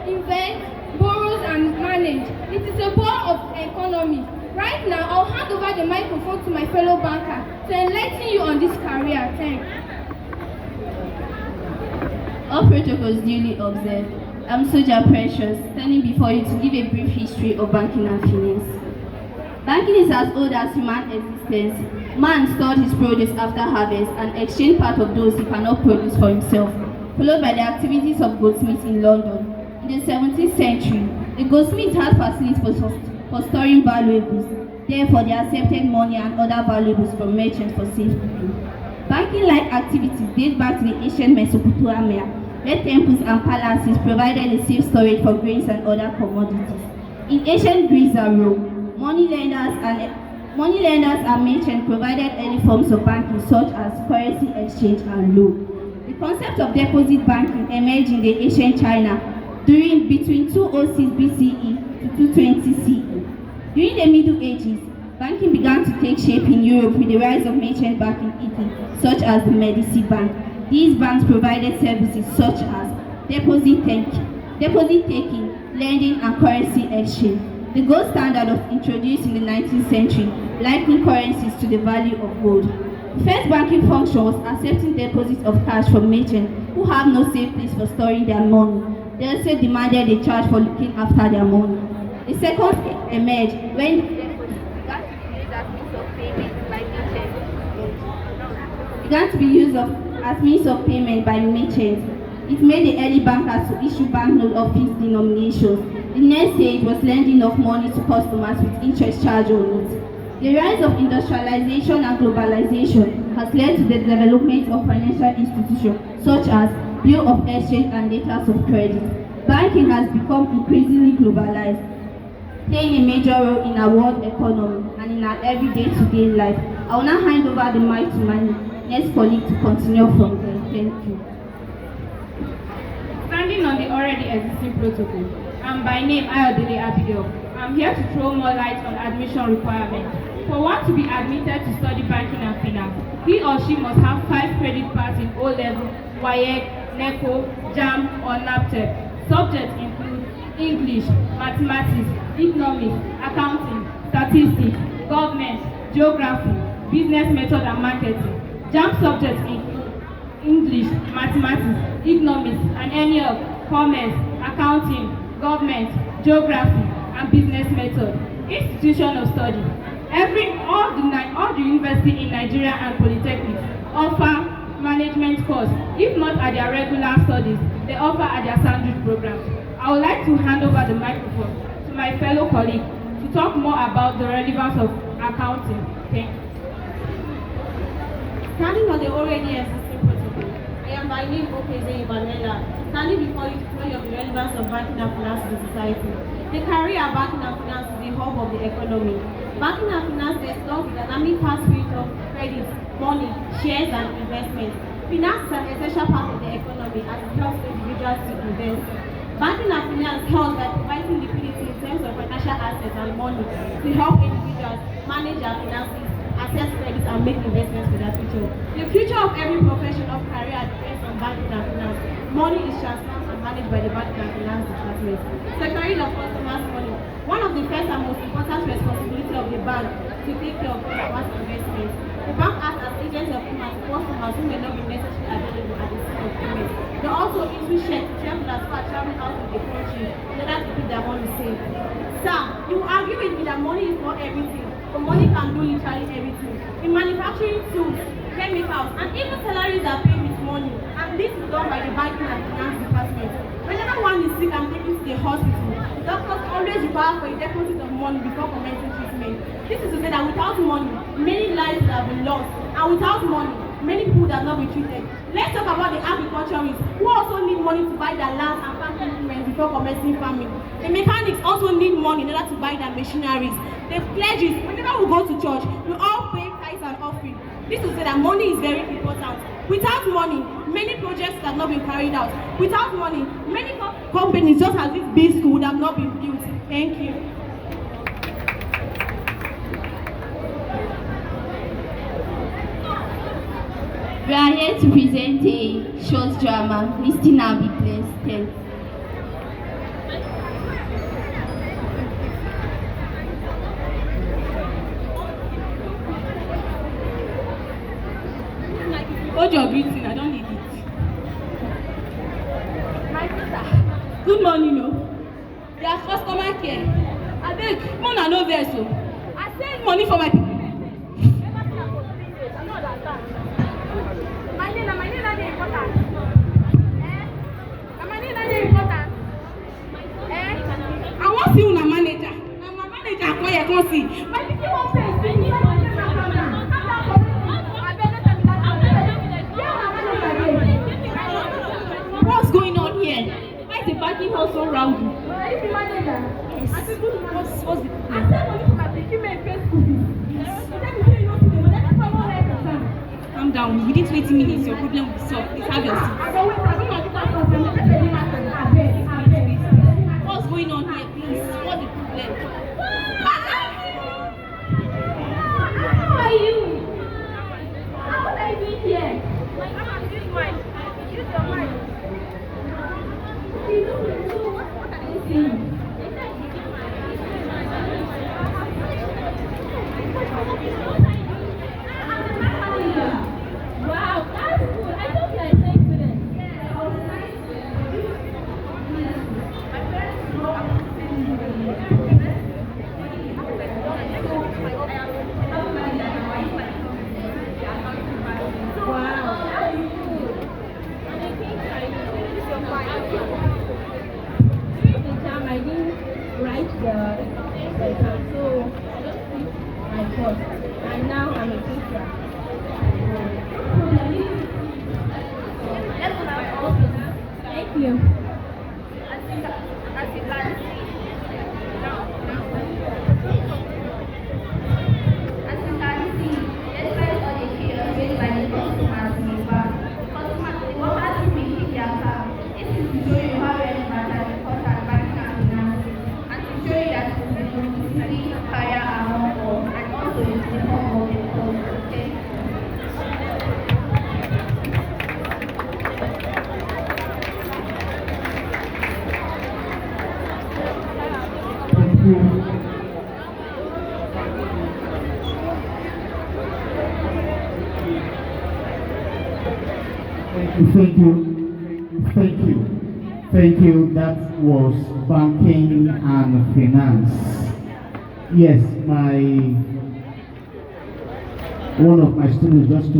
invent, borrows, and manage. It is a ball of economy. Right now, I'll hand over the microphone to my fellow banker to enlighten you on this career. Thanks. All protocols duly observed. I'm Soja Precious, standing before you to give a brief history of banking and finance. Banking is as old as human existence. Man stored his produce after harvest and exchanged part of those he cannot produce for himself, followed by the activities of goldsmiths in London. In the 17th century, the goldsmiths had facilities for storing valuables. Therefore, they accepted money and other valuables from merchants for safekeeping. Banking-like activities date back to the ancient Mesopotamia, where temples and palaces provided a safe storage for grains and other commodities. In ancient Greece and Rome, moneylenders and merchants provided early forms of banking such as currency exchange and loan. The concept of deposit banking emerged in the ancient China between 206 BCE to 220 CE. During the Middle Ages, banking began to take shape in Europe with the rise of merchant bank in Italy, such as the Medici Bank. These banks provided services such as deposit taking, lending, and currency exchange. The gold standard was introduced in the 19th century, likening currencies to the value of gold. The first banking function was accepting deposits of cash from merchants who have no safe place for storing their money. They also demanded a charge for looking after their money. The second step emerged when began to be used as means of payment by merchants. It made the early bankers to issue banknotes of fixed denominations. The next stage was lending of money to customers with interest charge on it. The rise of industrialization and globalization has led to the development of financial institutions such as Bill of Exchange and letters of credit. Banking has become increasingly globalized, playing a major role in our world economy and in our everyday to-day life. I will now hand over the mic to my next colleague to continue from there. Thank you. Standing on the already existing protocol, I'm by name Ayodele Abigail. I'm here to throw more light on admission requirements. For one to be admitted to study banking and finance, he or she must have 5 credit parts in O-level, WAEC, NECO, JAM, or NAPTEP. Subjects include English, mathematics, economics, accounting, statistics, government, geography, business method and marketing. JAM subjects include English, mathematics, economics, and any of commerce, accounting, government, geography, and business method. Institution of study. All the universities in Nigeria and polytechnics offer management course. If not at their regular studies, they offer at their sandwich programs. I would like to hand over the microphone to my fellow colleague to talk more about the relevance of accounting. Thank you. Standing on the already existing protocol, I am by name Okeze Ibanela, standing before you to tell you of the relevance of banking and finance to society. The career of banking and finance is the hub of the economy. Banking and finance explores the dynamic past spirit of credit, money, shares, and investments. Finance is an essential part of the economy as it helps individuals to invest. Banking and finance helps by providing liquidity in terms of financial assets and money to help individuals manage their finances, access credit, and make investments for their future. The future of every profession of career depends on banking and finance. Money is transferred and managed by the banking and finance department. Securing of customers' money. One of the first and most important responsibilities of the bank to take care of customers' investments. The bank acts as agents of payment to customers who may not be necessarily available at the scene of payment. They also issue checks to travelers who are traveling out of the country in order to keep their money safe. Sir, you argue with me that money is not everything, but money can do literally everything. In manufacturing tools, chemicals, and even salaries are paid with money, and this is done by the banking and finance department. Whenever one is sick and taken to the hospital, the doctors always require for a deposit of money before commencing treatment. This is to say that without money, many lives would have been lost, and without money, many people would have not been treated. Let's talk about the agriculturists who also need money to buy their land and farm implements before commencing farming. The mechanics also need money in order to buy their machineries. The clergy, whenever we go to church, we all pay tithes and offering. This is to say that money is very important. Without money, many projects have not been carried out. Without money, many companies, just as this big school, would have not been built. Thank you. We are here to present a short drama. Listen and be blessed. Thanks. told your greeting, I don't need it. My sister, Good morning, no. they are customer care. Abeg, Mona no vex o. I send money for my people. My name na dey important. Na my name na dey important. I wan see una manager. Na my manager come here come see. My pikin wan pay. What's going on here? Why is the banking house so rowdy? Is the manager? Yes. What's the problem? I send money for my pikin make pay school fees. Calm down. Within 20 minutes, your problem will be solved. Please have your seat. What's going on here, please? What's the problem? How are you? How would I be here? Use your mind. What are you saying? Wow, that's cool. I thought you were saying student. I didn't write the exam, so I just did my course, and now I'm a teacher. Thank you. Thank you. That was banking and finance. Yes, one of my students just told